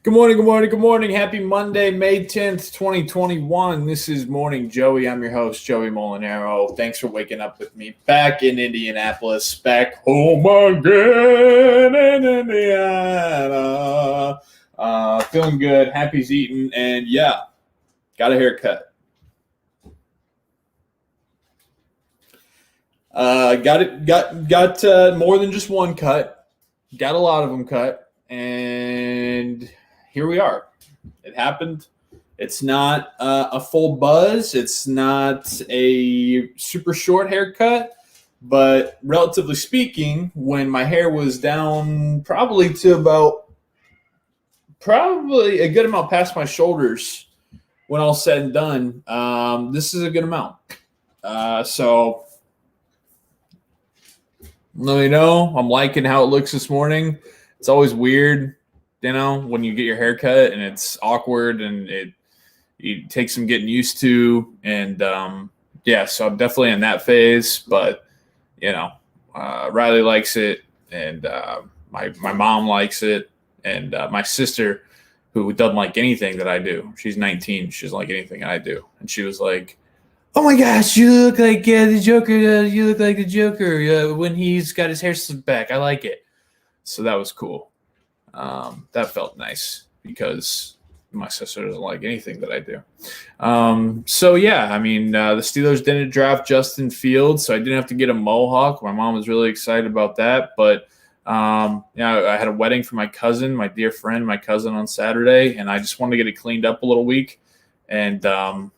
Good morning, good morning, good morning. Happy Monday, May 10th, 2021. This is Morning Joey. I'm your host, Joey Molinaro. Thanks for waking up with me back in Indianapolis, back home again in Indiana. Feeling good, happy's eating, and yeah, got a haircut. Got more than just one cut. Got a lot of them cut, and here we are. It happened. It's not a full buzz. It's not a super short haircut, but relatively speaking, when my hair was down probably a good amount past my shoulders, when all said and done, this is a good amount. So let me know. I'm liking how it looks this morning. It's always weird, when you get your hair cut and it's awkward and it takes some getting used to. And so I'm definitely in that phase. But Riley likes it, and my mom likes it, and my sister, who doesn't like anything that I do. She's 19. She doesn't like anything I do, and she was like, "Oh my gosh, you look like the Joker. You look like the Joker when he's got his hair slicked back. I like it." So that was cool. That felt nice because my sister doesn't like anything that I do. The Steelers didn't draft Justin Fields, so I didn't have to get a mohawk. My mom was really excited about that. But I had a wedding for my cousin, my dear friend, my cousin on Saturday, and I just wanted to get it cleaned up a little week. And I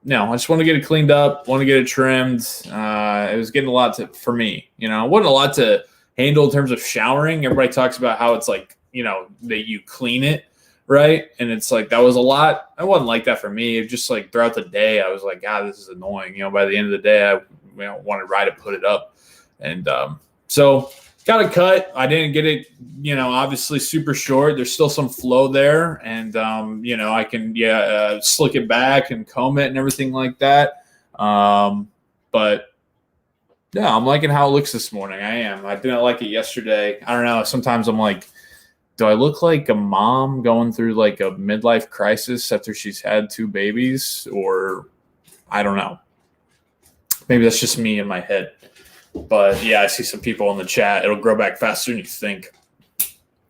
just want to get it cleaned up, want to get it trimmed. It was getting a lot for me. It wasn't a lot to handle in terms of showering. Everybody talks about how it's like, that you clean it, right? And it's like, that was a lot. It wasn't like that for me. It just like throughout the day, I was like, God, this is annoying. By the end of the day, I wanted Rye to put it up. And so got a cut. I didn't get it, obviously super short. There's still some flow there. And, I can, slick it back and comb it and everything like that. But yeah, I'm liking how it looks this morning. I am. I didn't like it yesterday. I don't know. Sometimes I'm like, do I look like a mom going through like a midlife crisis after she's had 2 babies? Or I don't know. Maybe that's just me in my head. But yeah, I see some people in the chat. It'll grow back faster than you think.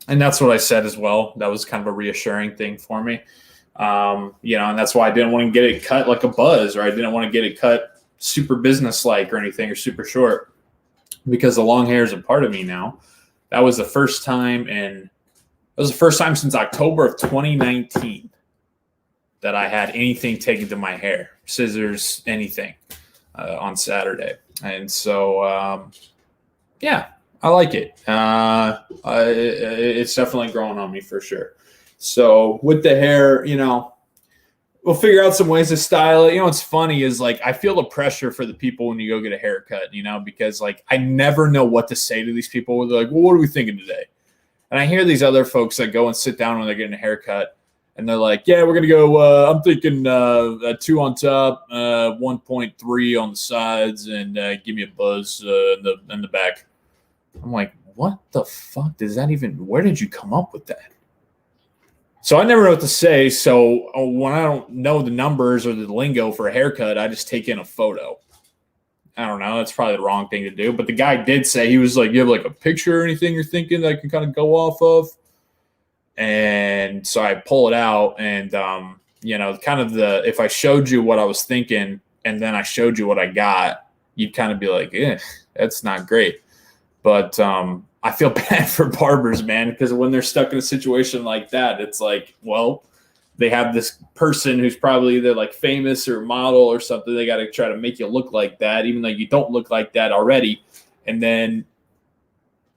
And that's what I said as well. That was kind of a reassuring thing for me. And that's why I didn't want to get it cut like a buzz, or I didn't want to get it cut super business-like or anything, or super short, because the long hair is a part of me now. That was the first time since October of 2019 that I had anything taken to my hair, scissors, anything, on Saturday. And so, I like it. It's definitely growing on me for sure. So with the hair, we'll figure out some ways to style it. What's funny is like I feel the pressure for the people when you go get a haircut, because like I never know what to say to these people. They're like, well, what are we thinking today? And I hear these other folks that go and sit down when they're getting a haircut, and they're like, yeah, we're going to go, I'm thinking a 2 on top, 1.3 on the sides, and give me a buzz in the back. I'm like, what the fuck does that even, where did you come up with that? So I never know what to say. So when I don't know the numbers or the lingo for a haircut, I just take in a photo. I don't know. That's probably the wrong thing to do. But the guy did say, he was like, you have like a picture or anything you're thinking that I can kind of go off of? And so I pull it out, and, if I showed you what I was thinking and then I showed you what I got, you'd kind of be like, that's not great. But I feel bad for barbers, man, because when they're stuck in a situation like that, it's like, well, they have this person who's probably either like famous or model or something. They got to try to make you look like that, even though you don't look like that already. And then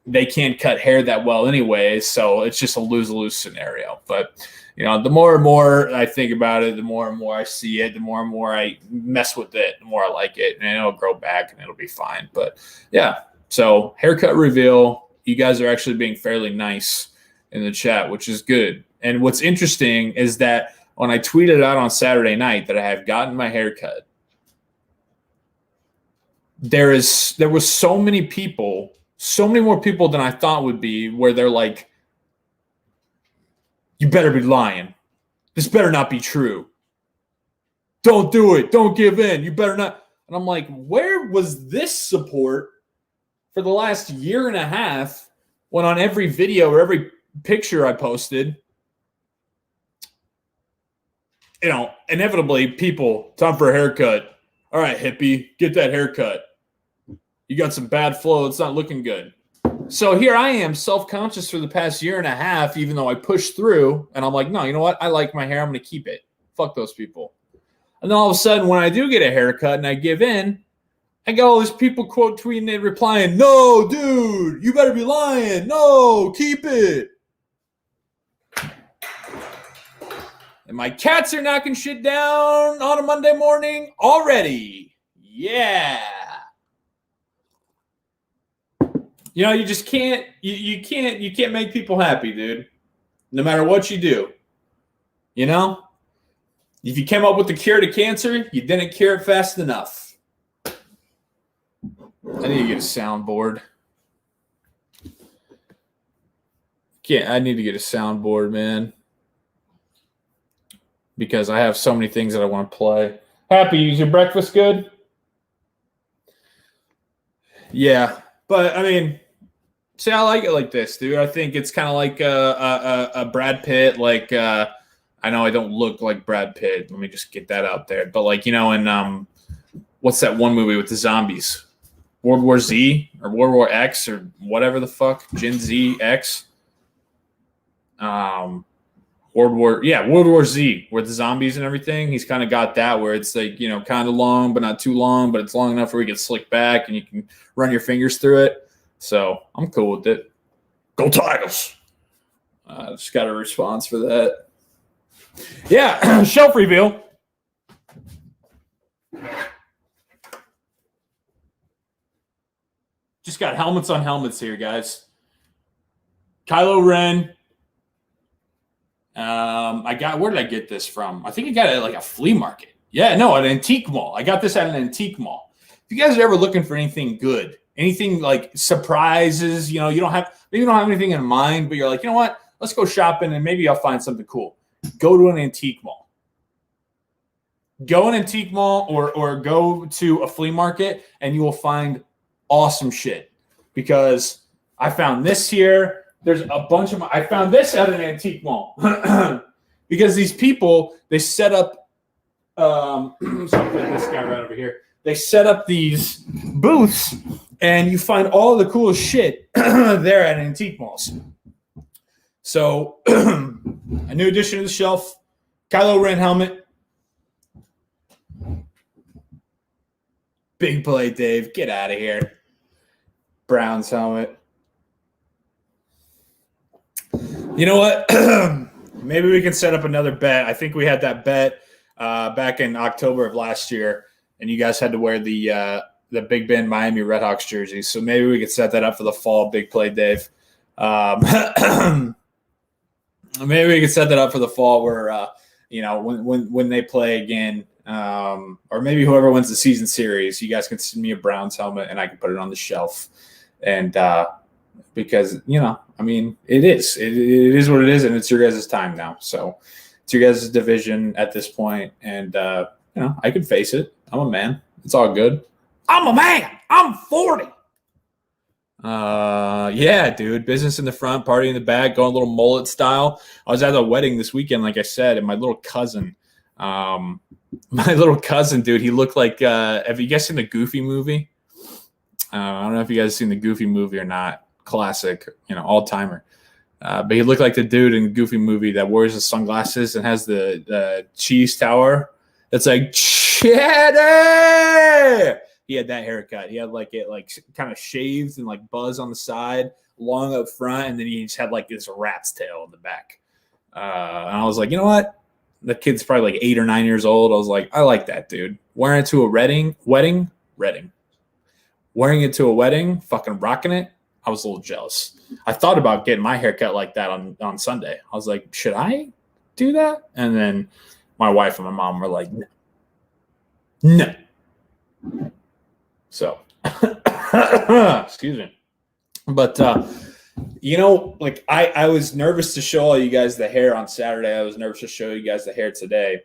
they can't cut hair that well anyway. So it's just a lose-lose scenario. But, the more and more I think about it, the more and more I see it, the more and more I mess with it, the more I like it. And it'll grow back and it'll be fine. But yeah, so haircut reveal. You guys are actually being fairly nice in the chat, which is good. And what's interesting is that when I tweeted out on Saturday night that I have gotten my hair cut, there was so many more people than I thought would be, where they're like, You better be lying. This better not be true. Don't do it. Don't give in. You better not. And I'm like, where was this support for the last year and a half when on every video or every picture I posted, inevitably people, time for a haircut. All right, hippie, get that haircut. You got some bad flow. It's not looking good. So here I am, self-conscious for the past year and a half, even though I pushed through. And I'm like, no, you know what? I like my hair. I'm going to keep it. Fuck those people. And then all of a sudden, when I do get a haircut and I give in, I got all these people quote tweeting and replying, no, dude, you better be lying. No, keep it. And my cats are knocking shit down on a Monday morning already. Yeah. You just can't, you can't make people happy, dude. No matter what you do. If you came up with the cure to cancer, you didn't cure it fast enough. I need to get a soundboard. I need to get a soundboard, man. Because I have so many things that I want to play. Happy, is your breakfast good? Yeah. But, see, I like it like this, dude. I think it's kind of like a Brad Pitt, like I know I don't look like Brad Pitt. Let me just get that out there. But in what's that one movie with the zombies? World War Z or World War X or whatever the fuck, Gen Z X. World War Z, where the zombies and everything. He's kind of got that where it's like, kind of long, but not too long, but it's long enough where you can slick back and you can run your fingers through it. So I'm cool with it. Go Tigers! Just got a response for that. Yeah, shelf reveal. Just got helmets on helmets here, guys. Kylo Ren. Where did I get this from? I think I got it at like a flea market. Yeah, no, an antique mall. I got this at an antique mall. If you guys are ever looking for anything good, anything like surprises, you don't have anything in mind, but you're like, you know what? Let's go shopping and maybe I'll find something cool. Go to an antique mall. Go an antique mall or go to a flea market and you will find awesome shit. Because I found this here. There's a bunch of I found this at an antique mall. Because these people, they set up so I'll put this guy right over here. They set up these booths and you find all the coolest shit there at antique malls. So, a new addition to the shelf, Kylo Ren helmet. Big play, Dave. Get out of here. Browns helmet. You know what? Maybe we can set up another bet. I think we had that bet back in October of last year, and you guys had to wear the Big Ben Miami Redhawks jerseys. So maybe we could set that up for the fall. Big play, Dave. Maybe we could set that up for the fall where, when they play again, or maybe whoever wins the season series, you guys can send me a Browns helmet and I can put it on the shelf. And because, it is what it is, and it's your guys' time now. So it's your guys' division at this point, and, I can face it. I'm a man. It's all good. I'm a man. I'm 40. Yeah, dude. Business in the front, party in the back, going a little mullet style. I was at a wedding this weekend, like I said, and my little cousin, dude, he looked like, have you guys seen the Goofy movie? I don't know if you guys have seen the Goofy movie or not. Classic, all timer. But he looked like the dude in the Goofy movie that wears the sunglasses and has the cheese tower. It's like, cheddar! He had that haircut. He had it kind of shaved and buzz on the side, long up front, and then he just had this rat's tail in the back. And I was like, you know what? The kid's probably 8 or 9 years old. I was like, I like that, dude. Wearing it to a wedding. Wearing it to a wedding, fucking rocking it. I was a little jealous. I thought about getting my haircut like that on Sunday. I was like, should I do that? And then my wife and my mom were like, no. So, excuse me. But Like I was nervous to show all you guys the hair on Saturday. I was nervous to show you guys the hair today.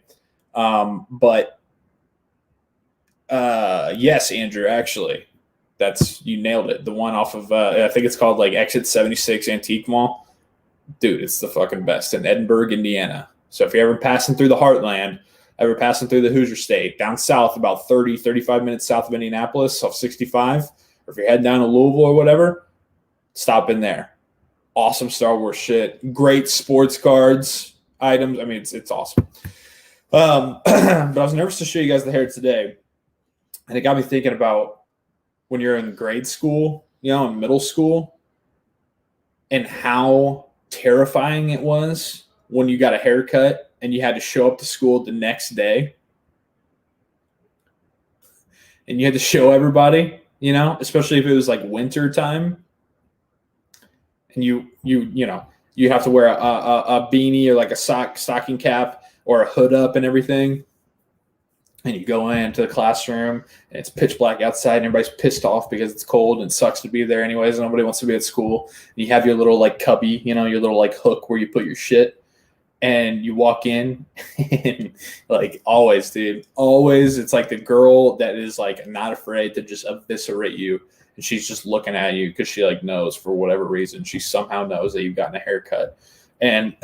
But yes, Andrew, actually, you nailed it. The one off of I think it's called like Exit 76 Antique Mall. Dude, it's the fucking best in Edinburgh, Indiana. So if you're ever passing through the heartland, ever passing through the Hoosier State, down south, about 30, 35 minutes south of Indianapolis, off 65, or if you're heading down to Louisville or whatever, stop in there. Awesome Star Wars shit. Great sports cards, items. I mean, it's awesome. But I was nervous to show you guys the hair today. And it got me thinking about when you're in grade school, in middle school, and how terrifying it was when you got a haircut and you had to show up to school the next day. And you had to show everybody, especially if it was like winter time. And you have to wear a beanie or like a stocking cap or a hood up and everything. And you go into the classroom and it's pitch black outside and everybody's pissed off because it's cold and it sucks to be there anyways. And nobody wants to be at school. And you have your little like cubby, your little like hook where you put your shit. And you walk in and like always, dude, always it's like the girl that is like not afraid to just eviscerate you. And she's just looking at you because she like knows for whatever reason. She somehow knows that you've gotten a haircut. And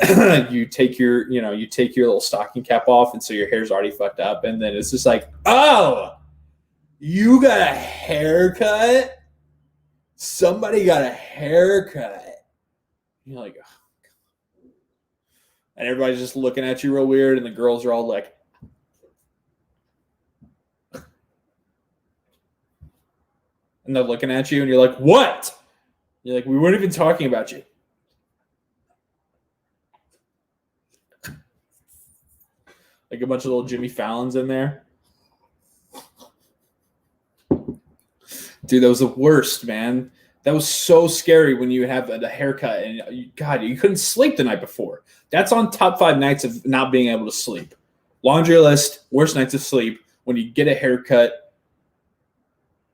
you take your little stocking cap off, and so your hair's already fucked up. And then it's just like, oh, you got a haircut? Somebody got a haircut. And you're like, oh. And everybody's just looking at you real weird, and the girls are all like, and they're looking at you, and you're like, what? You're like, we weren't even talking about you. Like a bunch of little Jimmy Fallons in there. Dude, that was the worst, man. That was so scary when you have the haircut and God, you couldn't sleep the night before. That's on top 5 nights of not being able to sleep. Laundry list, worst nights of sleep when you get a haircut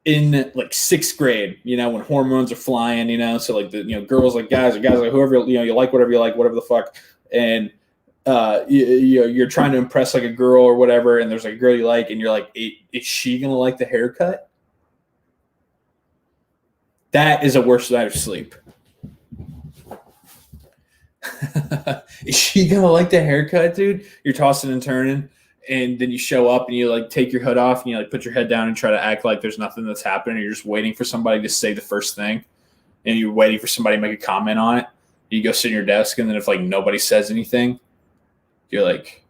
in like 6th grade, when hormones are flying, so like the girls like guys or guys like whoever, you like whatever you like, whatever the fuck. And you're trying to impress like a girl or whatever, and there's like a girl you like, and you're like, is she gonna like the haircut? That is a worse night of sleep. Is she gonna like the haircut, dude? You're tossing and turning, and then you show up and you like take your hood off and you like put your head down and try to act like there's nothing that's happening. You're just waiting for somebody to say the first thing, and you're waiting for somebody to make a comment on it. You go sit in your desk, and then if like nobody says anything, you're like,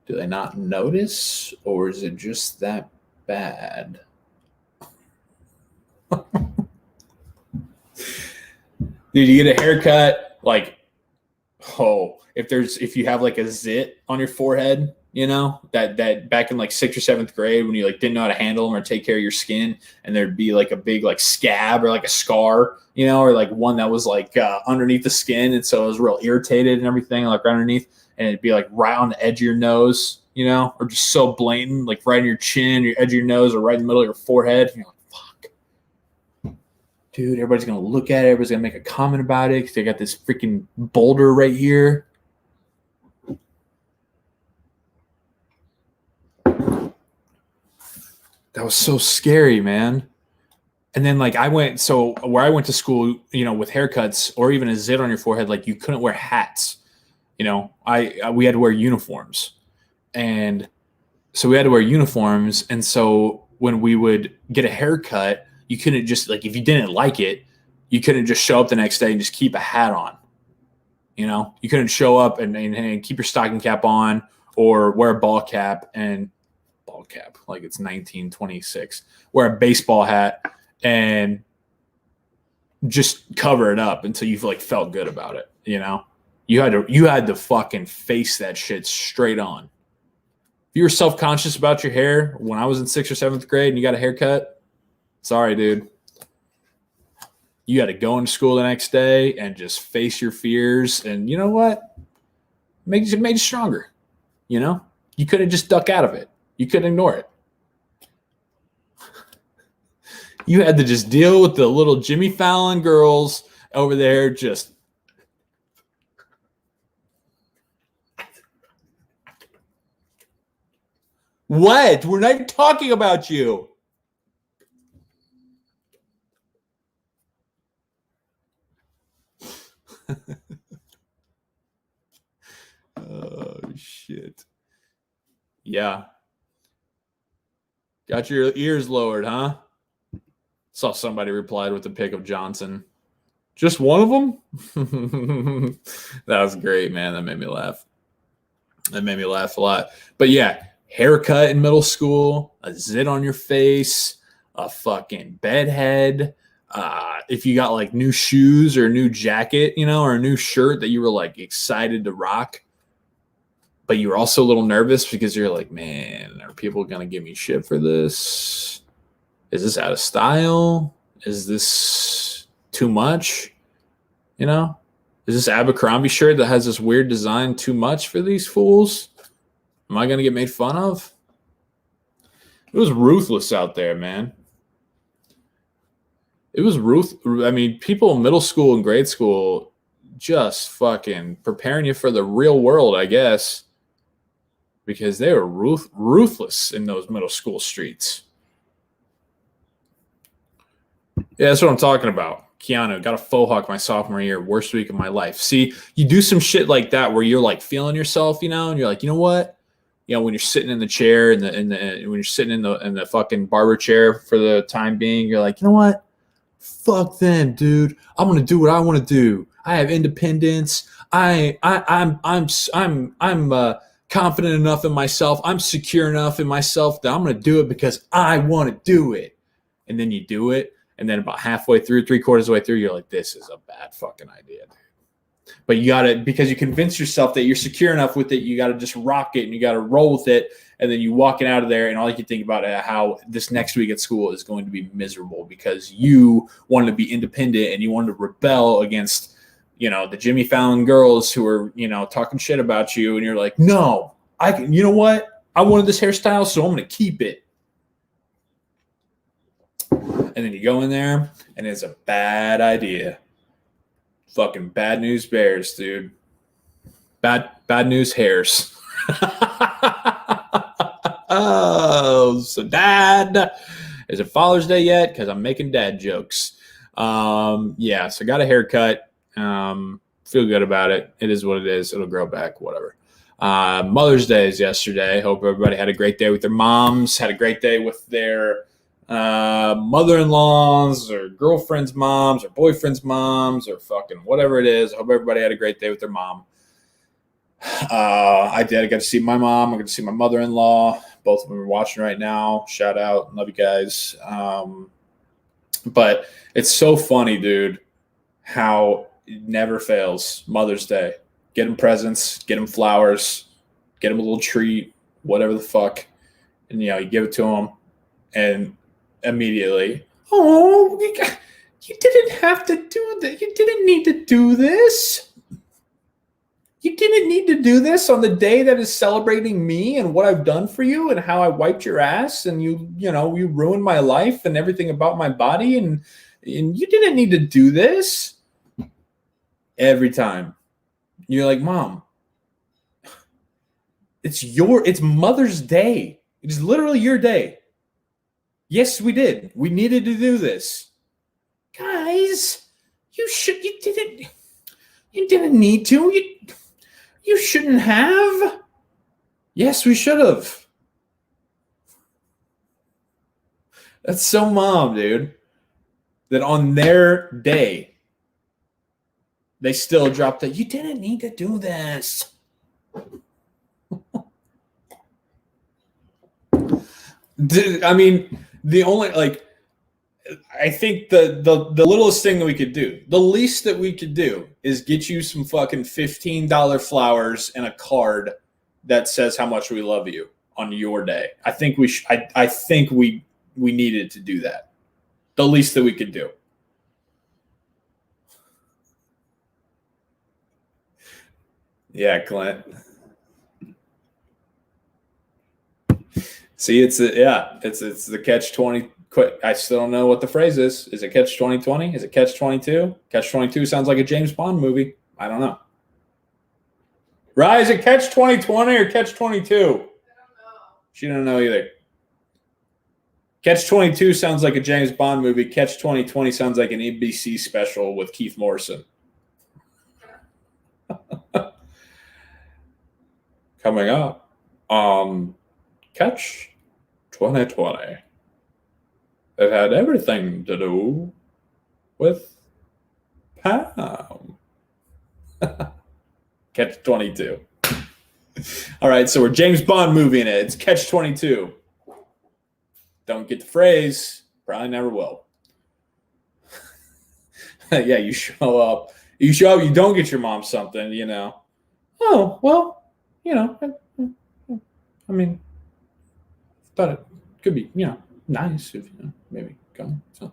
do they not notice, or is it just that bad? Dude, you get a haircut, like, if you have like a zit on your forehead, that back in like 6th or 7th grade when you like didn't know how to handle them or take care of your skin, and there'd be like a big like scab or like a scar, or like one that was like underneath the skin, and so it was real irritated and everything like right underneath. And it'd be like right on the edge of your nose, or just so blatant, like right in your chin, your edge of your nose, or right in the middle of your forehead. And you're like, fuck. Dude, everybody's going to look at it. Everybody's going to make a comment about it because they got this freaking boulder right here. That was so scary, man. And then like where I went to school, with haircuts or even a zit on your forehead, like you couldn't wear hats. We had to wear uniforms, and so we had to wear uniforms. And so when we would get a haircut, you couldn't just like, if you didn't like it, you couldn't just show up the next day and just keep a hat on, you couldn't show up and keep your stocking cap on or wear a ball cap like it's 1926, wear a baseball hat and just cover it up until you've like felt good about it. You had to fucking face that shit straight on. If you were self-conscious about your hair when I was in 6th or 7th grade and you got a haircut, sorry, dude. You got to go into school the next day and just face your fears. And you know what? Made you stronger. You couldn't just duck out of it. You couldn't ignore it. You had to just deal with the little Jimmy Fallon girls over there just. What? We're not even talking about you. Oh, shit. Yeah. Got your ears lowered, huh? Saw somebody replied with a pic of Johnson. Just one of them? That was great, man. That made me laugh. That made me laugh a lot. But yeah, haircut in middle school, a zit on your face, a fucking bedhead. If you got like new shoes or a new jacket, or a new shirt that you were like excited to rock, but you were also a little nervous because you're like, man, are people going to give me shit for this? Is this out of style? Is this too much? Is this Abercrombie shirt that has this weird design too much for these fools? Am I going to get made fun of? It was ruthless out there, man. It was I mean, people in middle school and grade school just fucking preparing you for the real world, I guess, because they were ruthless in those middle school streets. Yeah, that's what I'm talking about. Keanu, got a faux hawk my sophomore year, worst week of my life. See, you do some shit like that where you're like feeling yourself, and you're like, you know what? When you're sitting in the chair and when you're sitting in the fucking barber chair for the time being, you're like, you know what? Fuck them, dude. I'm gonna do what I want to do. I have independence. I'm confident enough in myself. I'm secure enough in myself that I'm gonna do it because I want to do it. And then you do it. And then about halfway through, 3/4 of the way through, you're like, this is a bad fucking idea, dude. But you got to, because you convince yourself that you're secure enough with it, you got to just rock it and you got to roll with it. And then you walking out of there and all you can think about is how this next week at school is going to be miserable because you wanted to be independent and you wanted to rebel against, the Jimmy Fallon girls who are, talking shit about you. And you're like, no, you know what? I wanted this hairstyle, so I'm going to keep it. And then you go in there, and it's a bad idea. Fucking bad news bears, dude. Bad news hairs. Oh, so Dad, is it Father's Day yet? Because I'm making dad jokes. Yeah, so got a haircut. Feel good about it. It is what it is. It'll grow back, whatever. Mother's Day is yesterday. Hope everybody had a great day with their moms, had a great day with their mother-in-laws or girlfriends' moms or boyfriends' moms or fucking whatever it is. I hope everybody had a great day with their mom. I did. I got to see my mom. I got to see my mother-in-law. Both of them are watching right now. Shout out. Love you guys. But it's so funny, dude, how it never fails. Mother's Day. Get them presents. Get them flowers. Get them a little treat. Whatever the fuck. And, you give it to them. And immediately, oh, you didn't have to do that. You didn't need to do this. You didn't need to do this on the day that is celebrating me and what I've done for you and how I wiped your ass and you ruined my life and everything about my body and you didn't need to do this. Every time. You're like, Mom, it's Mother's Day. It is literally your day. Yes, we did. We needed to do this. Guys, you didn't need to. You shouldn't have. Yes, we should have. That's so mom, dude. That on their day, they still dropped that. You didn't need to do this. I mean, the only I think the littlest thing that we could do, the least that we could do is get you some fucking $15 flowers and a card that says how much we love you on your day. I think I think we needed to do that. The least that we could do. Yeah, Clint. See, it's the catch-20 Quit. I still don't know what the phrase is. Is it Catch 2020? Is it Catch 22? Catch 22 sounds like a James Bond movie. I don't know. Right? Is it Catch 2020 or Catch 22? I don't know. She don't know either. Catch 22 sounds like a James Bond movie. Catch 2020 sounds like an NBC special with Keith Morrison. Coming up on Catch 2020. It had everything to do with Pam. Catch 22. All right, so we're James Bond movie in it. It's Catch 22. Don't get the phrase. Probably never will. Yeah, you show up. You don't get your mom something, you know. Oh, well, you know, I mean, thought it could be, you know, nice if, you know, maybe come. So.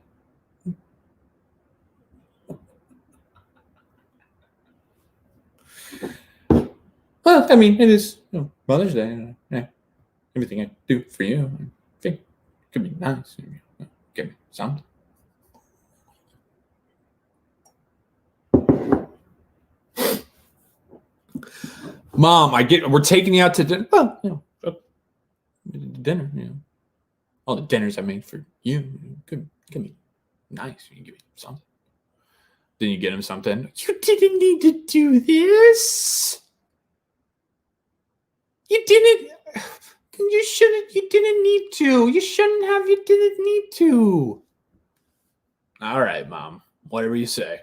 Well, I mean, it is, you know, Mother's Day. And, yeah, everything I do for you, I think it could be nice. You know, give me something. Mom, we're taking you out to dinner. Well, you know, dinner, you know. All the dinners I made for you could be nice. You can give me something. Then you get him something. You didn't need to do this. You didn't. You shouldn't. You didn't need to. You shouldn't have. You didn't need to. All right, Mom. Whatever you say.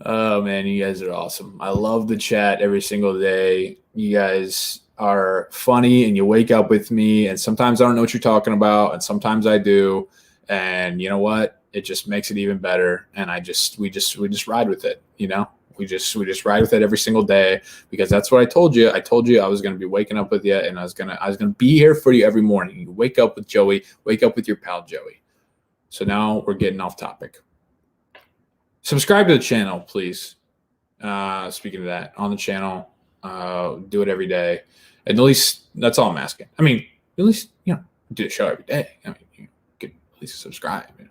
Oh, man, you guys are awesome. I love the chat every single day. You guys are funny, and you wake up with me, and sometimes I don't know what you're talking about, and sometimes I do. And you know what? It just makes it even better. And we just ride with it, you know? We just ride with it every single day because that's what I told you. I told you I was going to be waking up with you, and I was going to be here for you every morning. You wake up with Joey, wake up with your pal Joey. So now we're getting off topic. Subscribe to the channel, please. Speaking of that, on the channel, do it every day. And at least that's all I'm asking. I mean, at least, you know, do the show every day. I mean, you could at least subscribe, you know.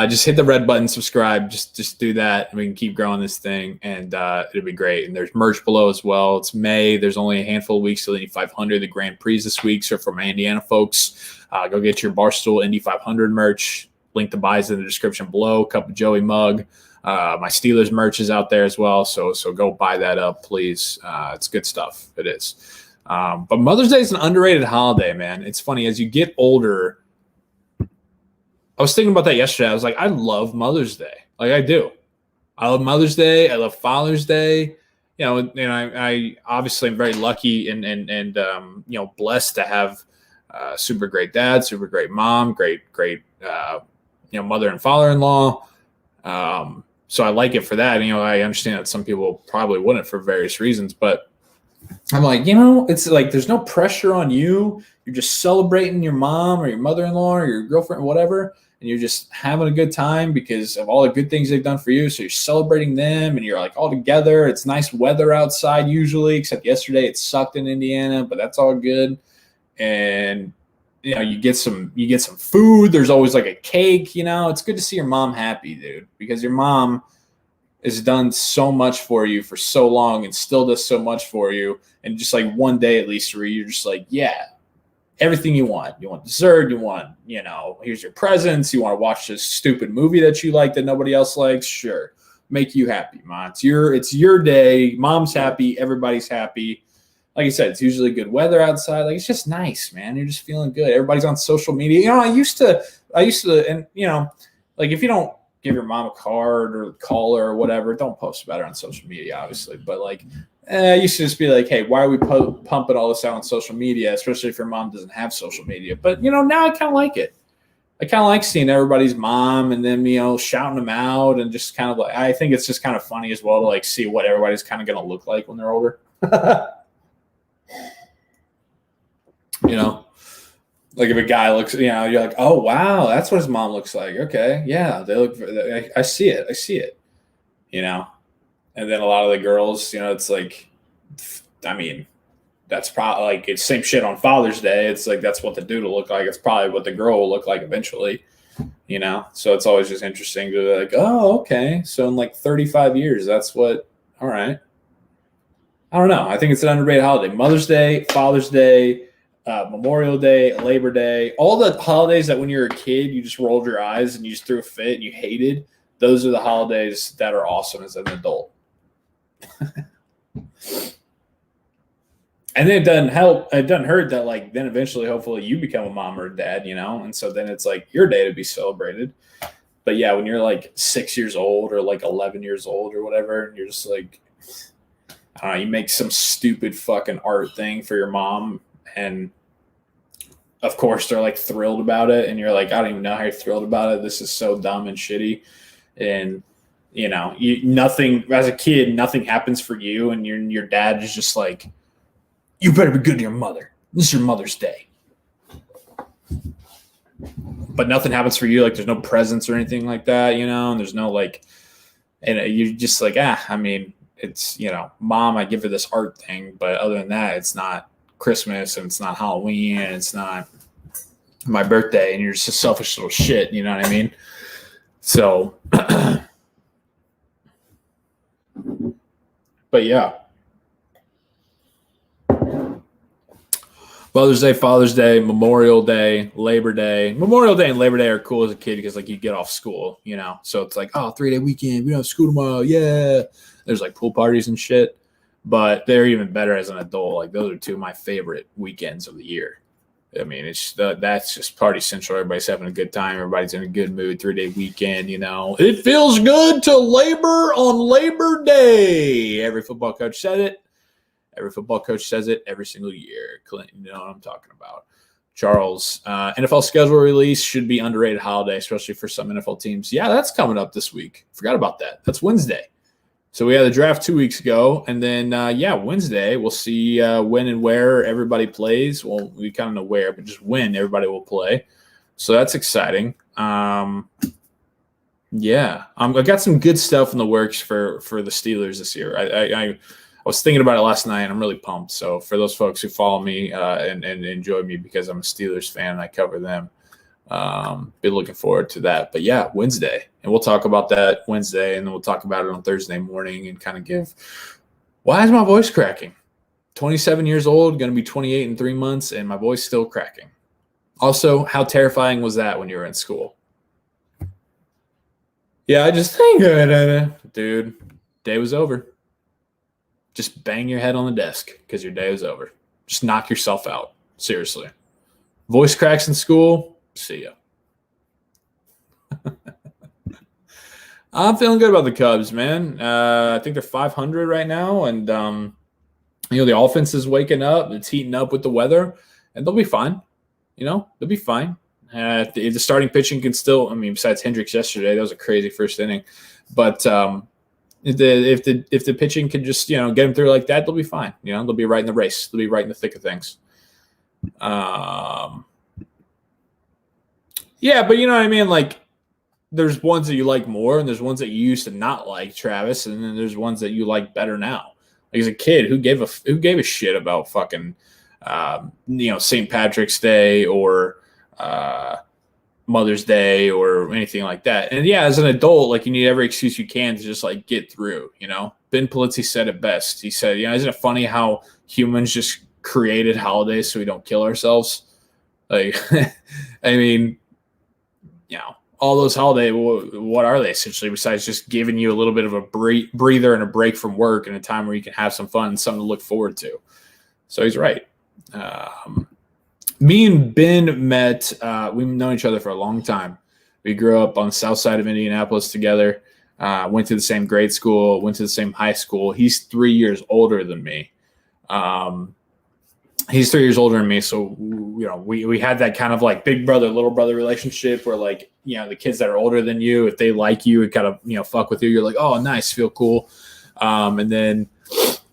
Just hit the red button, subscribe. Just do that. We can keep growing this thing, and it'll be great. And there's merch below as well. It's May. There's only a handful of weeks till the Indy 500. The Grand Prix this week. So for my Indiana folks, go get your Barstool Indy 500 merch. Link to buys in the description below. Cup of Joey mug. My Steelers merch is out there as well. So go buy that up, please. It's good stuff. It is. But Mother's Day is an underrated holiday, man. It's funny as you get older. I was thinking about that yesterday. I was like, I love Mother's Day. Like I do. I love Mother's Day. I love Father's Day. You know, I obviously am very lucky and you know, blessed to have super great dad, super great mom, great you know, mother and father-in-law. So I like it for that. You know, I understand that some people probably wouldn't for various reasons, but I'm like, you know, it's like there's no pressure on you. You're just celebrating your mom or your mother-in-law or your girlfriend or whatever, and you're just having a good time because of all the good things they've done for you. So you're celebrating them, and you're like all together. It's nice weather outside usually, except yesterday it sucked in Indiana, but that's all good. And you know, you get some food. There's always like a cake, you know. It's good to see your mom happy, dude, because your mom has done so much for you for so long and still does so much for you. And just like one day at least where you're just like, yeah, everything you want. You want dessert, you want, you know, here's your presents. You want to watch this stupid movie that you like that nobody else likes. Sure. Make you happy, Mom. It's your day. Mom's happy. Everybody's happy. Like I said, it's usually good weather outside. Like, it's just nice, man. You're just feeling good. Everybody's on social media. You know, I used to, and you know, like if you don't give your mom a card or call her or whatever, don't post about her on social media, obviously. But like, I used to just be like, hey, why are we pumping all this out on social media, especially if your mom doesn't have social media? But, you know, now I kind of like it. I kind of like seeing everybody's mom and then, you know, shouting them out and just kind of like, I think it's just kind of funny as well to like see what everybody's kind of going to look like when they're older. You know, like if a guy looks, you know, you're like, oh, wow, that's what his mom looks like. Okay. Yeah. They look, I see it. I see it, you know? And then a lot of the girls, you know, it's like, I mean, that's probably like it's same shit on Father's Day. It's like that's what the dude will look like. It's probably what the girl will look like eventually, So it's always just interesting to be like, oh, okay. So in like 35 years, that's what. All right. I don't know. I think it's an underrated holiday. Mother's Day, Father's Day, Memorial Day, Labor Day, all the holidays that when you were a kid you just rolled your eyes and you just threw a fit and you hated. Those are the holidays that are awesome as an adult. And then it doesn't help. It doesn't hurt that like then eventually, hopefully, you become a mom or a dad, And so then it's like your day to be celebrated. But yeah, when you're like 6 years old or like 11 years old or whatever, and you're just like, I don't know, you make some stupid fucking art thing for your mom, and of course they're like thrilled about it, and you're like, I don't even know how you're thrilled about it. This is so dumb and shitty, and nothing as a kid, nothing happens for you, and your dad is just like, you better be good to your mother. This is your Mother's Day. But nothing happens for you. Like there's no presents or anything like that, and there's no like, and you're just like, I mean, it's, Mom, I give her this art thing. But other than that, it's not Christmas and it's not Halloween and it's not my birthday. And you're just a selfish little shit. You know what I mean? So, but yeah. Mother's Day, Father's Day, Memorial Day, Labor Day. Memorial Day and Labor Day are cool as a kid because like you get off school, So it's like, 3-day weekend. We don't have school tomorrow. Yeah. There's like pool parties and shit. But they're even better as an adult. Like those are two of my favorite weekends of the year. I mean, it's that's just party central. Everybody's having a good time. Everybody's in a good mood. 3-day weekend, It feels good to labor on Labor Day. Every football coach said it. Every football coach says it every single year. Clint, you know what I'm talking about. Charles, NFL schedule release should be underrated holiday, especially for some NFL teams. Yeah, that's coming up this week. Forgot about that. That's Wednesday. So we had the draft 2 weeks ago. And then, Wednesday, we'll see when and where everybody plays. Well, we kind of know where, but just when everybody will play. So that's exciting. I got some good stuff in the works for the Steelers this year. I was thinking about it last night, and I'm really pumped. So for those folks who follow me and enjoy me because I'm a Steelers fan and I cover them, be looking forward to that. But yeah, Wednesday. And we'll talk about that Wednesday, and then we'll talk about it on Thursday morning and kind of give – why is my voice cracking? 27 years old, going to be 28 in 3 months, and my voice still cracking. Also, how terrifying was that when you were in school? Yeah, I just think – dude, day was over. Just bang your head on the desk because your day is over. Just knock yourself out. Seriously. Voice cracks in school, see ya. I'm feeling good about the Cubs, man. I think they're 500 right now, and the offense is waking up. It's heating up with the weather, and they'll be fine. They'll be fine. The starting pitching can still. I mean, besides Hendricks yesterday, that was a crazy first inning, but if the pitching can just get them through like that, they'll be fine. They'll be right in the race. They'll be right in the thick of things. Yeah, but you know what I mean. Like, there's ones that you like more, and there's ones that you used to not like, Travis, and then there's ones that you like better now. Like as a kid, who gave a shit about fucking St. Patrick's Day or Mother's Day or anything like that. And yeah, as an adult, like you need every excuse you can to just like get through, Ben Polizzi said it best. He said, isn't it funny how humans just created holidays so we don't kill ourselves? Like, I mean, all those holidays, what are they essentially besides just giving you a little bit of a breather and a break from work and a time where you can have some fun and something to look forward to? So he's right. Me and Ben met, we've known each other for a long time. We grew up on the south side of Indianapolis together, went to the same grade school, went to the same high school. He's 3 years older than me. He's 3 years older than me. So, we had that kind of like big brother, little brother relationship where like, the kids that are older than you, if they like you, it kind of, fuck with you. You're like, oh, nice, feel cool. And then,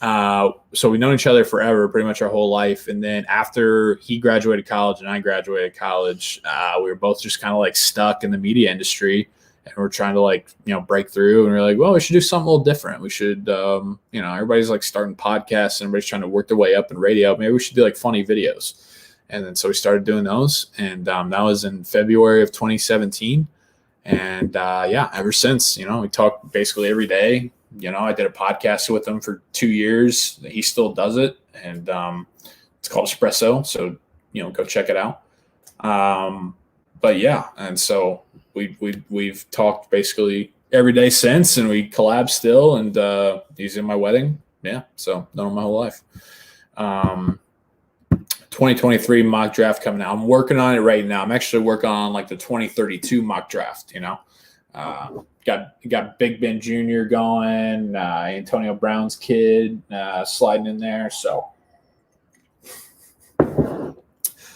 so we've known each other forever, pretty much our whole life. And then after he graduated college and I graduated college, we were both just kind of like stuck in the media industry. and we're trying to like, break through, and we're like, well, we should do something a little different. We should, everybody's like starting podcasts and everybody's trying to work their way up in radio. Maybe we should do like funny videos. And then so we started doing those, and that was in February of 2017. And ever since, we talk basically every day. I did a podcast with him for 2 years. He still does it, and it's called Espresso. So go check it out. But yeah, and so we've talked basically every day since, and we collab still, and he's in my wedding. Yeah, so known him my whole life. 2023 mock draft coming out. I'm working on it right now. I'm actually working on like the 2032 mock draft. Got Big Ben Jr. going, Antonio Brown's kid sliding in there. So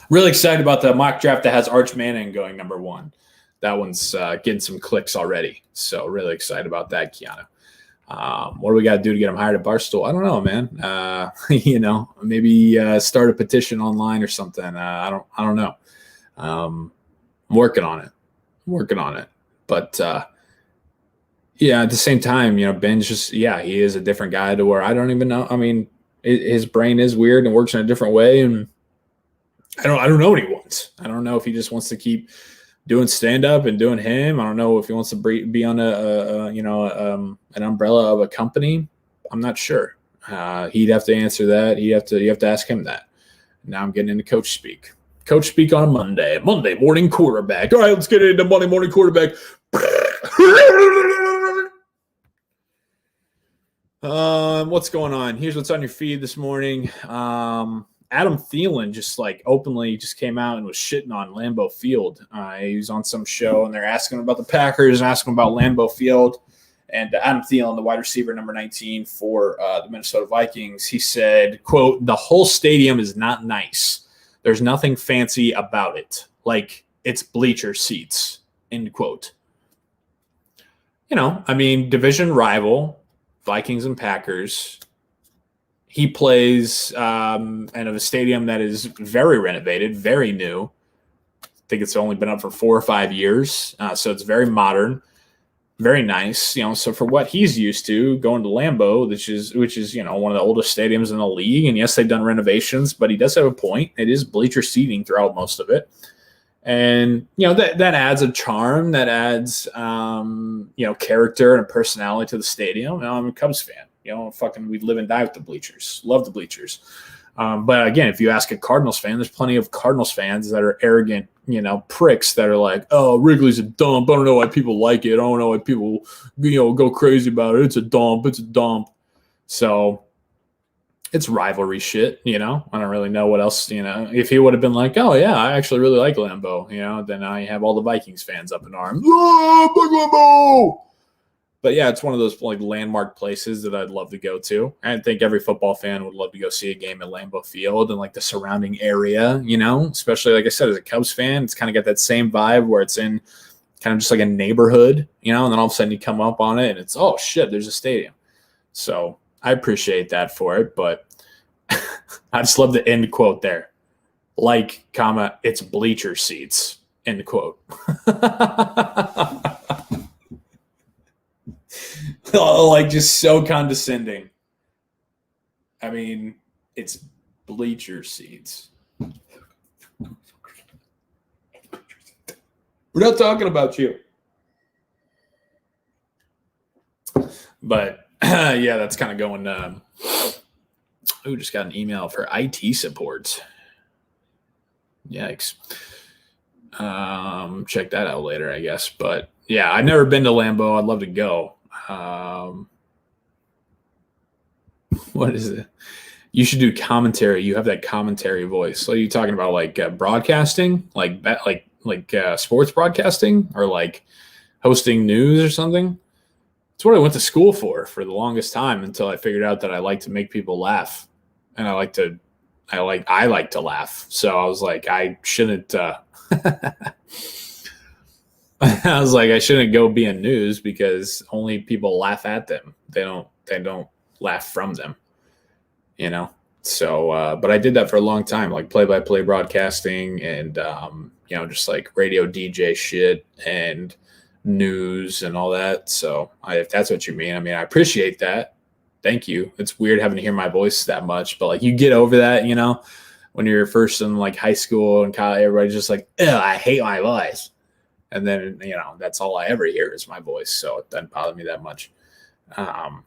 really excited about the mock draft that has Arch Manning going number 1. That one's getting some clicks already. So really excited about that, Keanu. What do we got to do to get him hired at Barstool? I don't know, man. Maybe start a petition online or something. I don't know. I'm working on it. But at the same time, Ben's just, he is a different guy to where I don't even know. I mean, his brain is weird and works in a different way, and I don't know what he wants. I don't know if he just wants to keep doing stand up and doing him. I don't know if he wants to be on an umbrella of a company. I'm not sure. He'd have to answer that. You have to ask him that. Now I'm getting into coach speak. Coach speak on a Monday morning quarterback. All right, let's get into Monday morning quarterback. What's going on? Here's what's on your feed this morning. Adam Thielen just like openly just came out and was shitting on Lambeau Field. He was on some show and they're asking him about the Packers and asking him about Lambeau Field. And Adam Thielen, the wide receiver number 19 for the Minnesota Vikings, he said, quote, "The whole stadium is not nice. There's nothing fancy about it. Like it's bleacher seats," end quote. Division rival, Vikings and Packers. He plays in a stadium that is very renovated, very new. I think it's only been up for 4 or 5 years. So it's very modern, very nice. So for what he's used to, going to Lambeau, which is one of the oldest stadiums in the league. And yes, they've done renovations, but he does have a point. It is bleacher seating throughout most of it. And, that adds a charm, that adds, character and a personality to the stadium. I'm a Cubs fan. We live and die with the bleachers. Love the bleachers. But again, if you ask a Cardinals fan, there's plenty of Cardinals fans that are arrogant, pricks that are like, "Oh, Wrigley's a dump. I don't know why people like it. I don't know why people, go crazy about it. It's a dump. It's a dump." So it's rivalry shit, I don't really know what else, If he would have been like, "Oh, yeah, I actually really like Lambeau," then I have all the Vikings fans up in arms. "Oh, big Lambeau!" But yeah, it's one of those like landmark places that I'd love to go to. I think every football fan would love to go see a game at Lambeau Field and like the surrounding area, especially like I said, as a Cubs fan, it's kind of got that same vibe where it's in kind of just like a neighborhood, and then all of a sudden you come up on it and it's, oh shit, there's a stadium. So I appreciate that for it, but I just love the end quote there. Like, comma, it's bleacher seats, end quote. Like just so condescending. I mean, it's bleacher seats. We're not talking about you. But that's kind of going. Just got an email for IT support. Yikes. Check that out later, I guess. But yeah, I've never been to Lambeau. I'd love to go. What is it? You should do commentary. You have that commentary voice. So are you talking about like broadcasting, like sports broadcasting, or like hosting news or something? It's what I went to school for the longest time until I figured out that I like to make people laugh, and I like to laugh. So I was like, I shouldn't. I was like, I shouldn't go be in news because only people laugh at them. They don't laugh from them, So, but I did that for a long time, like play-by-play broadcasting and, just like radio DJ shit. And news and all that. So if that's what you mean, I mean, I appreciate that. Thank you. It's weird having to hear my voice that much, but like you get over that, you know, when you're first in like high school and college, everybody's just like, "Ew, I hate my voice." And then, you know, that's all I ever hear is my voice. So it doesn't bother me that much. You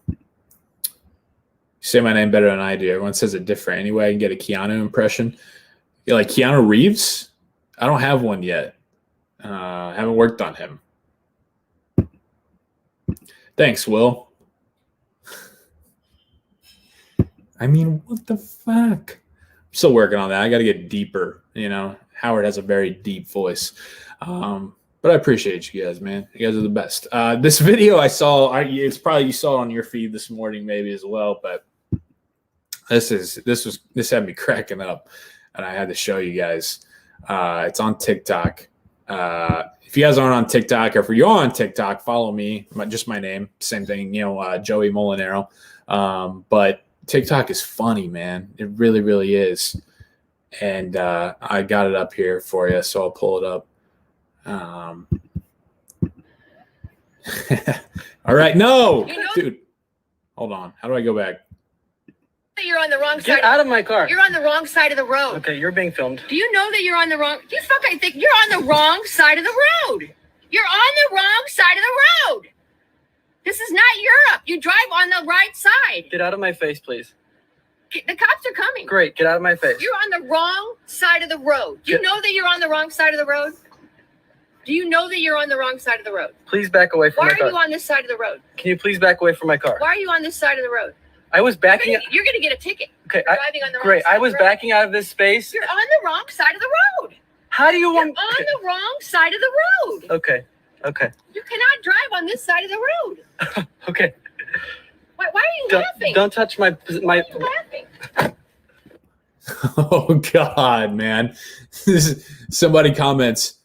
say my name better than I do. Everyone says it different. Anyway, I can get a Keanu impression. You're like Keanu Reeves? I don't have one yet. I haven't worked on him. Thanks, Will. I mean, what the fuck? I'm still working on that. I got to get deeper. You know, Howard has a very deep voice. But I appreciate you guys, man. You guys are the best. This video I saw, it's probably you saw it on your feed this morning, maybe as well. But this had me cracking up, and I had to show you guys. It's on TikTok. If you guys aren't on TikTok, or if you're on TikTok, follow me. Just my name, same thing. You know, Joey Molinaro. But TikTok is funny, man. It really, really is. And I got it up here for you, so I'll pull it up. All right, no, dude, hold on. How do I go back? You're on the wrong side. Get out of my car. You're on the wrong side of the road. Okay, you're being filmed. Do you know that you're on the wrong? You fucking think you're on the wrong side of the road. You're on the wrong side of the road. This is not Europe. You drive on the right side. Get out of my face, please. The cops are coming. Great, get out of my face. You're on the wrong side of the road. Do you know that you're on the wrong side of the road? Do you know that you're on the wrong side of the road? Please back away from my car. Why are you on this side of the road? Can you please back away from my car? Why are you on this side of the road? I was backing. You're going to get a ticket. Okay, driving on the wrong great. side I was of the road. backing out of this space. You're on the wrong side of the road. How do you You're want? on the wrong side of the road. Okay, okay, You cannot drive on this side of the road. okay. Why are you laughing? Don't touch my. Why are you laughing? Oh God, man! Somebody comments,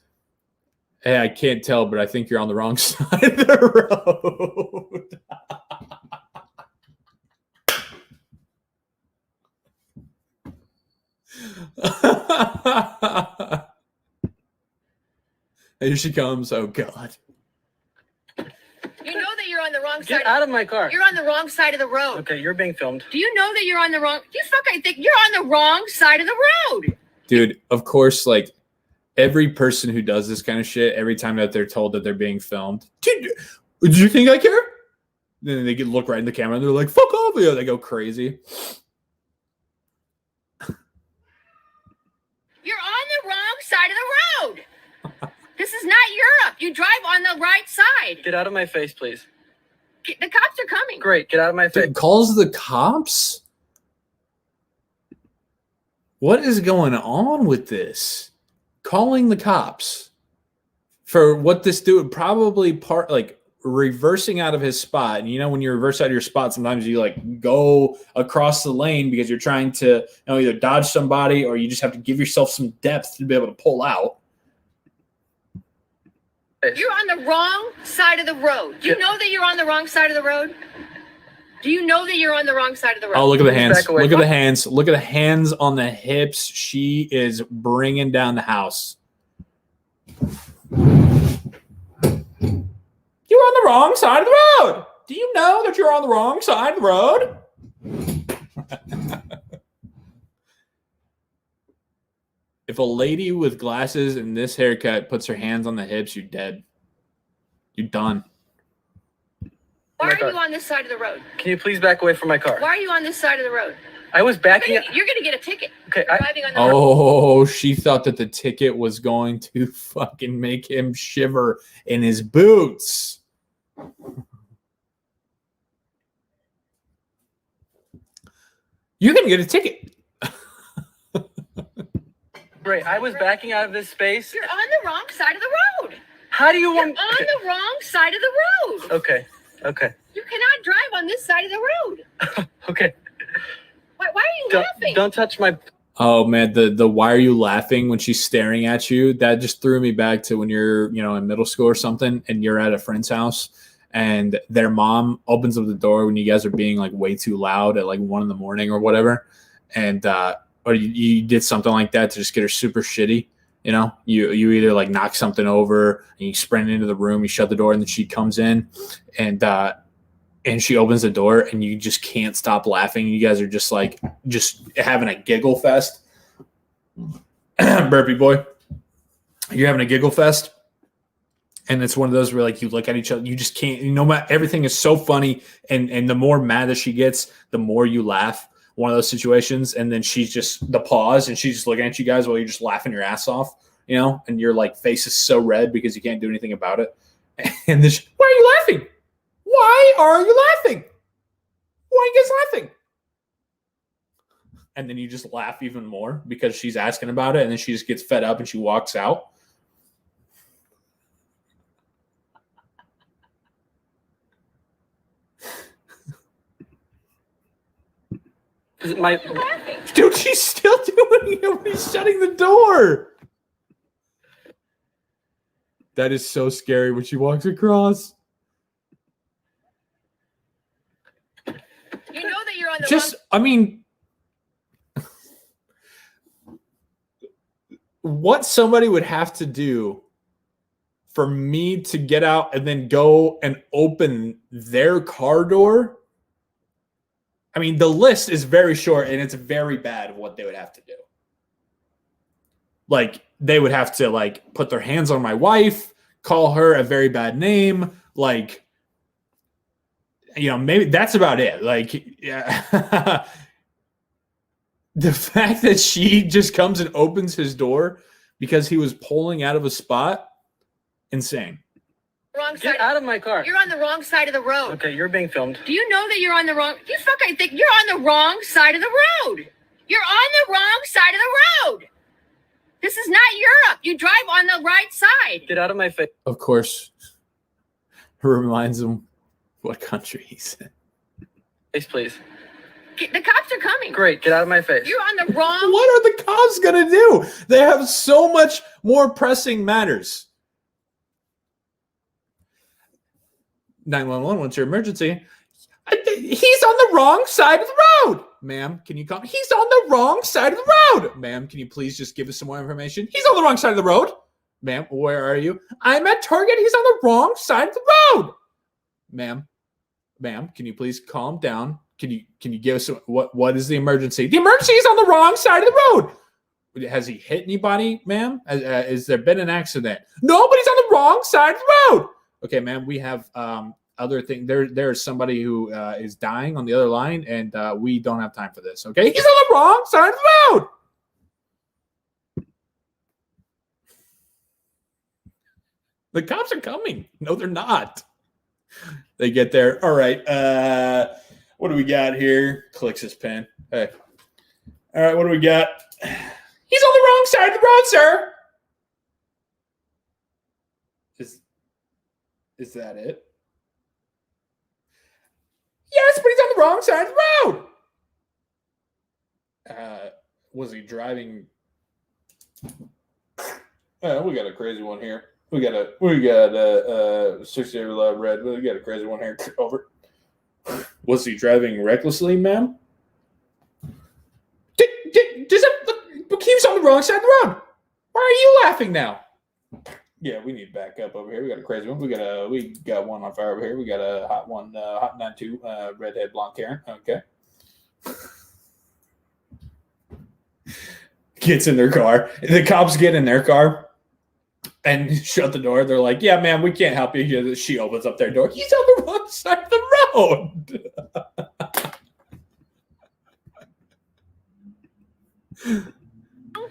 "Hey, I can't tell, but I think you're on the wrong side of the road." Here she comes. Oh God. You know that you're on the wrong side. Get out of my car. You're on the wrong side of the road. Okay, you're being filmed. Do you know that you're on the wrong? You fucking think you're on the wrong side of the road. Dude, of course, like every person who does this kind of shit, every time that they're told that they're being filmed, do you think I care? Then they can look right in the camera and they're like, fuck off. Yeah, they go crazy. You're on the wrong side of the road. This is not Europe. You drive on the right side. Get out of my face, please. The cops are coming. Great, get out of my face. Dude, calls the cops? What is going on with this? Calling the cops for what this dude probably reversing out of his spot. And you know, when you reverse out of your spot, sometimes you like go across the lane because you're trying to either dodge somebody or you just have to give yourself some depth to be able to pull out. You're on the wrong side of the road. Do you know that you're on the wrong side of the road? Do you know that you're on the wrong side of the road? Oh, look at the hands. Back away. Look at the hands. Look at the hands on the hips. She is bringing down the house. You're on the wrong side of the road. Do you know that you're on the wrong side of the road? If a lady with glasses and this haircut puts her hands on the hips, you're dead. You're done. Why are you on this side of the road? Can you please back away from my car? Why are you on this side of the road? I was backing. You're going to get a ticket. Okay, driving on the road. Oh, she thought that the ticket was going to fucking make him shiver in his boots. You're going to get a ticket. Great, I was backing out of this space. You're on the wrong side of the road. How do you You're want? on the wrong side of the road. Okay, okay, You cannot drive on this side of the road. okay. Why are you laughing? Don't touch my. Oh man, the why are you laughing when she's staring at you? That just threw me back to when you're, in middle school or something and you're at a friend's house and their mom opens up the door when you guys are being like way too loud at like 1 a.m. or whatever. And or you did something like that to just get her super shitty, You know, you either like knock something over and you sprint into the room, you shut the door, and then she comes in and she opens the door and you just can't stop laughing. You guys are just like having a giggle fest. Burpee boy. You're having a giggle fest. And it's one of those where like you look at each other, you just can't, everything is so funny. And the more mad that she gets, the more you laugh. One of those situations. And then she's just the pause and she's just looking at you guys while you're just laughing your ass off, and your like face is so red because you can't do anything about it. And then why are you laughing? Why are you laughing? Why are you guys laughing? And then you just laugh even more because she's asking about it. And then she just gets fed up and she walks out. Dude, she's still doing it when he's shutting the door. That is so scary when she walks across. You know that you're on the wrong. I mean, what somebody would have to do for me to get out and then go and open their car door. I mean, the list is very short and it's very bad of what they would have to do. Like, they would have to, like, put their hands on my wife, call her a very bad name. Like, maybe that's about it. Like, yeah. The fact that she just comes and opens his door because he was pulling out of a spot, insane. Wrong side. Get out of my car. You're on the wrong side of the road. Okay, you're being filmed. Do you know that you're on the wrong? You fucking think you're on the wrong side of the road. You're on the wrong side of the road. This is not Europe. You drive on the right side. Get out of my face. Of course, it reminds him what country he's in. Face, please. The cops are coming. Great, get out of my face. You're on the wrong. What are the cops gonna do? They have so much more pressing matters. 911, what's your emergency? He's on the wrong side of the road. Ma'am, can you come? He's on the wrong side of the road. Ma'am, can you please just give us some more information? He's on the wrong side of the road. Ma'am, where are you? I'm at Target. He's on the wrong side of the road. Ma'am, can you please calm down? Can you give us some, what is the emergency? The emergency is on the wrong side of the road. Has he hit anybody, ma'am? Has there been an accident? Nobody's on the wrong side of the road. Okay, ma'am, we have other thing. There's somebody who is dying on the other line, and we don't have time for this. Okay, he's on the wrong side of the road. The cops are coming. No, they're not. They get there. All right. What do we got here? Clicks his pen. Hey. All right. What do we got? He's on the wrong side of the road, sir. Is that it? Yes, but he's on the wrong side of the road. Was he driving? We got a crazy one here. We got a 60 red. We got a crazy one here. Over. Was he driving recklessly, ma'am? He was on the wrong side of the road. Why are you laughing now? Yeah, we need backup over here. We got a crazy one. We got one on fire over here. We got a hot one, hot 92, redhead blonde Karen. Okay. Gets in their car. The cops get in their car and shut the door. They're like, "Yeah, ma'am, we can't help you." She opens up their door. He's on the wrong side of the road.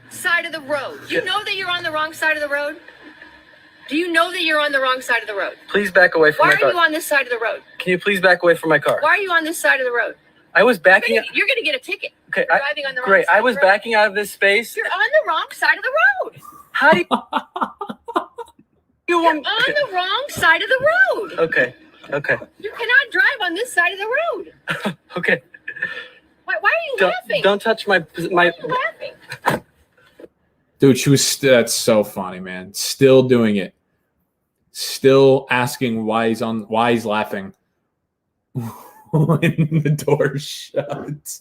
Side of the road. You know that you're on the wrong side of the road? Do you know that you're on the wrong side of the road? Please back away from Why my car. are you on this side of the road? Can you please back away from my car? Why are you on this side of the road? I was backing You're going to get a ticket. Okay, You're driving on the wrong great. side I of was the road. backing out of this space. You're on the wrong side of the road. How do you You're on the wrong side of the road. Okay. You cannot drive on this side of the road. Okay. Why are you laughing? Don't touch my Why are you laughing? Dude, that's so funny, man. Still doing it. Still asking why he's laughing when the door's shut.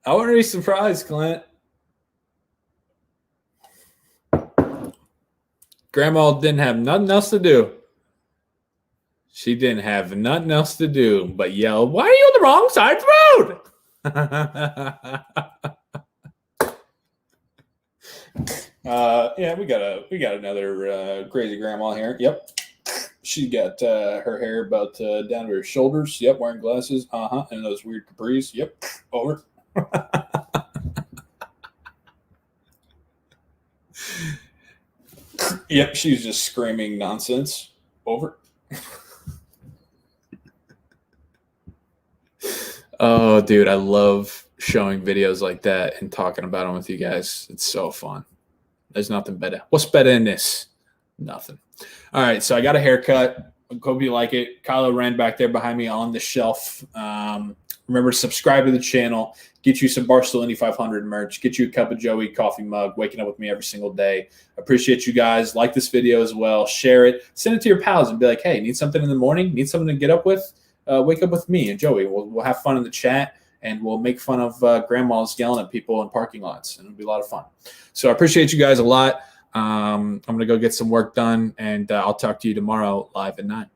I wouldn't be surprised, Clint. Grandma didn't have nothing else to do. She didn't have nothing else to do but yell, "Why are you on the wrong side of the road?" Yeah, we got another crazy grandma here. Yep. She got her hair about down to her shoulders. Yep, wearing glasses. And those weird capris. Yep, over. Yep, she was just screaming nonsense. Over. Oh, dude, I love showing videos like that and talking about them with you guys. It's so fun. There's nothing better. What's better than this? Nothing. All right, so I got a haircut. I hope you like it. Kylo Ren back there behind me on the shelf. Remember to subscribe to the channel. Get you some Barstool Indy 500 merch. Get you a cup of Joey coffee mug. Waking up with me every single day. Appreciate you guys. Like this video as well. Share it. Send it to your pals and be like, hey, need something in the morning? Need something to get up with? Wake up with me and Joey. We'll have fun in the chat, and we'll make fun of grandmas yelling at people in parking lots, and it'll be a lot of fun. So I appreciate you guys a lot. I'm going to go get some work done, and I'll talk to you tomorrow live at 9.